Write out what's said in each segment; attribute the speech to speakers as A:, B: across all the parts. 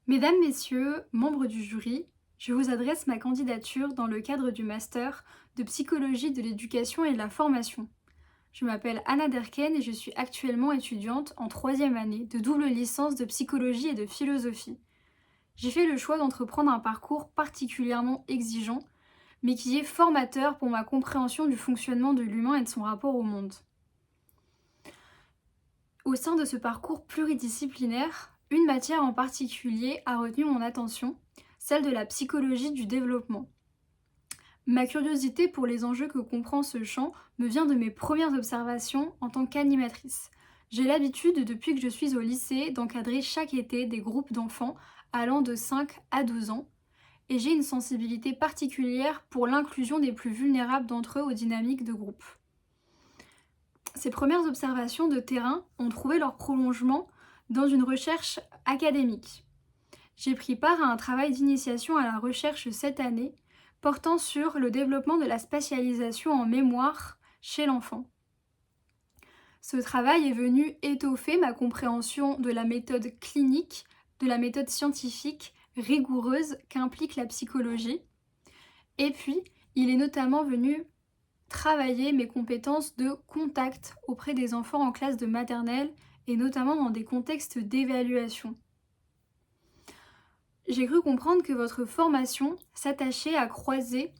A: Mesdames, Messieurs, membres du jury, je vous adresse ma candidature dans le cadre du master de psychologie de l'éducation et de la formation. Je m'appelle Anna Derken et je suis actuellement étudiante en troisième année de double licence de psychologie et de philosophie. J'ai fait le choix d'entreprendre un parcours particulièrement exigeant, mais qui est formateur pour ma compréhension du fonctionnement de l'humain et de son rapport au monde. Au sein de ce parcours pluridisciplinaire, une matière en particulier a retenu mon attention, celle de la psychologie du développement. Ma curiosité pour les enjeux que comprend ce champ me vient de mes premières observations en tant qu'animatrice. J'ai l'habitude, depuis que je suis au lycée, d'encadrer chaque été des groupes d'enfants allant de 5 à 12 ans, et j'ai une sensibilité particulière pour l'inclusion des plus vulnérables d'entre eux aux dynamiques de groupe. Ces premières observations de terrain ont trouvé leur prolongement dans une recherche académique. J'ai pris part à un travail d'initiation à la recherche cette année portant sur le développement de la spatialisation en mémoire chez l'enfant. Ce travail est venu étoffer ma compréhension de la méthode clinique, de la méthode scientifique rigoureuse qu'implique la psychologie. Et puis, il est notamment venu travailler mes compétences de contact auprès des enfants en classe de maternelle et notamment dans des contextes d'évaluation. J'ai cru comprendre que votre formation s'attachait à croiser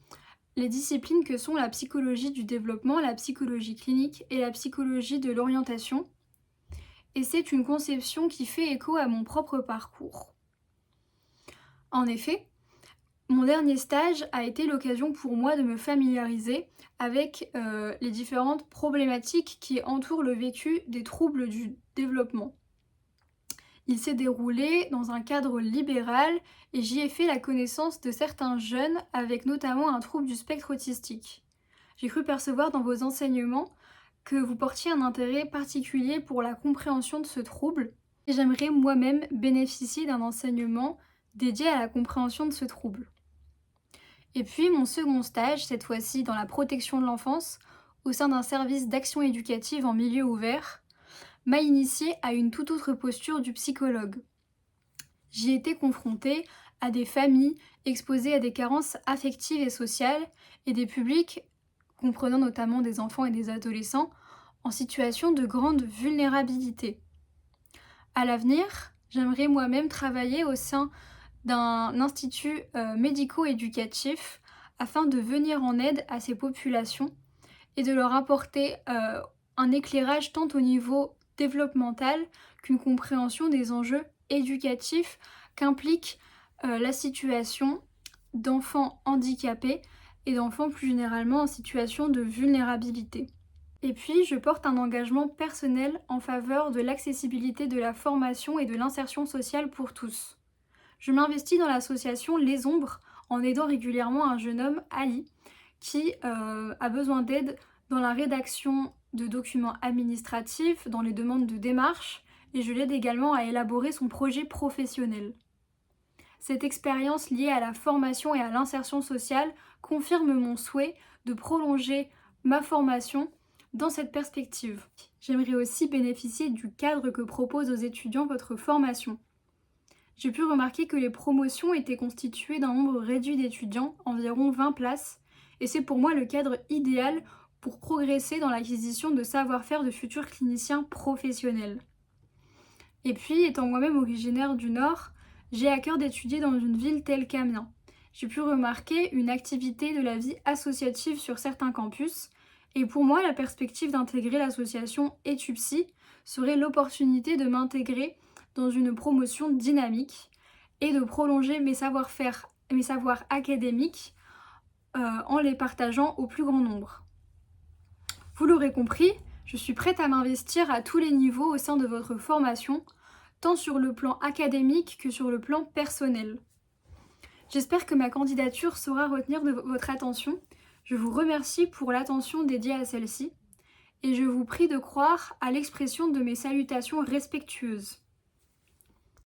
A: les disciplines que sont la psychologie du développement, la psychologie clinique et la psychologie de l'orientation. Et c'est une conception qui fait écho à mon propre parcours. En effet, mon dernier stage a été l'occasion pour moi de me familiariser avec les différentes problématiques qui entourent le vécu des troubles du développement. Il s'est déroulé dans un cadre libéral et j'y ai fait la connaissance de certains jeunes avec notamment un trouble du spectre autistique. J'ai cru percevoir dans vos enseignements que vous portiez un intérêt particulier pour la compréhension de ce trouble et j'aimerais moi-même bénéficier d'un enseignement dédié à la compréhension de ce trouble. Et puis mon second stage, cette fois-ci dans la protection de l'enfance, au sein d'un service d'action éducative en milieu ouvert, m'a initiée à une toute autre posture du psychologue. J'y ai été confrontée à des familles exposées à des carences affectives et sociales et des publics, comprenant notamment des enfants et des adolescents, en situation de grande vulnérabilité. À l'avenir, j'aimerais moi-même travailler au sein d'un institut médico-éducatif afin de venir en aide à ces populations et de leur apporter un éclairage tant au niveau développemental qu'une compréhension des enjeux éducatifs qu'implique la situation d'enfants handicapés et d'enfants plus généralement en situation de vulnérabilité. Et puis, je porte un engagement personnel en faveur de l'accessibilité de la formation et de l'insertion sociale pour tous. Je m'investis dans l'association Les Ombres en aidant régulièrement un jeune homme, Ali, qui a besoin d'aide dans la rédaction de documents administratifs, dans les demandes de démarches, et je l'aide également à élaborer son projet professionnel. Cette expérience liée à la formation et à l'insertion sociale confirme mon souhait de prolonger ma formation dans cette perspective. J'aimerais aussi bénéficier du cadre que propose aux étudiants votre formation. J'ai pu remarquer que les promotions étaient constituées d'un nombre réduit d'étudiants, environ 20 places, et c'est pour moi le cadre idéal pour progresser dans l'acquisition de savoir-faire de futurs cliniciens professionnels. Et puis, étant moi-même originaire du Nord, j'ai à cœur d'étudier dans une ville telle qu'Amiens. J'ai pu remarquer une activité de la vie associative sur certains campus, et pour moi, la perspective d'intégrer l'association Etupsi serait l'opportunité de m'intégrer dans une promotion dynamique et de prolonger mes savoir-faire et mes savoirs académiques en les partageant au plus grand nombre. Vous l'aurez compris, je suis prête à m'investir à tous les niveaux au sein de votre formation, tant sur le plan académique que sur le plan personnel. J'espère que ma candidature saura retenir de votre attention. Je vous remercie pour l'attention dédiée à celle-ci et je vous prie de croire à l'expression de mes salutations respectueuses.